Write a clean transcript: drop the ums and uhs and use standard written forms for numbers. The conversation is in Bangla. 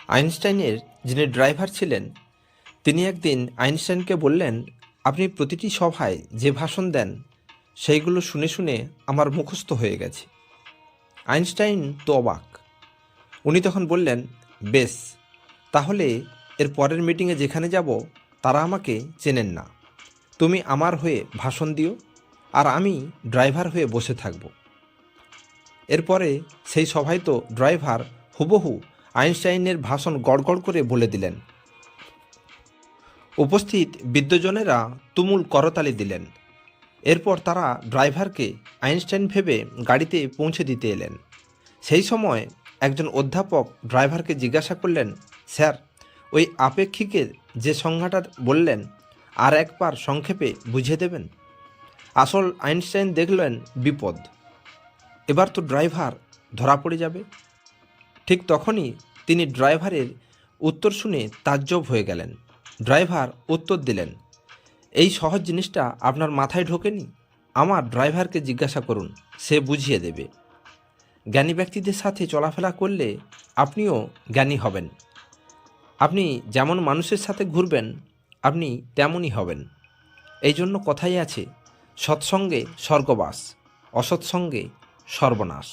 আইনস্টাইনের যিনি ড্রাইভার ছিলেন তিনি একদিন আইনস্টাইনকে বললেন, আপনি প্রতিটি সভায় যে ভাষণ দেন সেইগুলো শুনে শুনে আমার মুখস্থ হয়ে গেছে। আইনস্টাইন তো অবাক। উনি তখন বললেন, বেশ, তাহলে এর পরের মিটিংয়ে যেখানে যাব তারা আমাকে চেনেন না। তুমি আমার হয়ে ভাষণ দিও আর আমি ড্রাইভার হয়ে বসে থাকব। এরপরে সেই সভায় তো ড্রাইভার হুবহু আইনস্টাইনের ভাষণ গড়গড় করে বলে দিলেন। উপস্থিত বিদ্বজনেরা তুমুল করতালি দিলেন। এরপর তারা ড্রাইভারকে আইনস্টাইন ভেবে গাড়িতে পৌঁছে দিতে এলেন। সেই সময় একজন অধ্যাপক ড্রাইভারকে জিজ্ঞাসা করলেন, স্যার, ওই আপেক্ষিকের যে সংজ্ঞাটা বললেন আর একবার সংক্ষেপে বুঝিয়ে দেবেন? আসল আইনস্টাইন দেখলেন বিপদ, এবার তো ড্রাইভার ধরা পড়ে যাবে। ঠিক তখনই তিনি ড্রাইভারের উত্তর শুনে তাজ্জব হয়ে গেলেন। ড্রাইভার উত্তর দিলেন, এই সহজ জিনিসটা আপনার মাথায় ঢোকেনি? আমার ড্রাইভারকে জিজ্ঞাসা করুন, সে বুঝিয়ে দেবে। জ্ঞানী ব্যক্তিদের সাথে চলাফেরা করলে আপনিও জ্ঞানী হবেন। আপনি যেমন মানুষের সাথে ঘুরবেন আপনি তেমনই হবেন। এই জন্য কথাই আছে, সৎসঙ্গে স্বর্গবাস, অসৎসঙ্গে সর্বনাশ।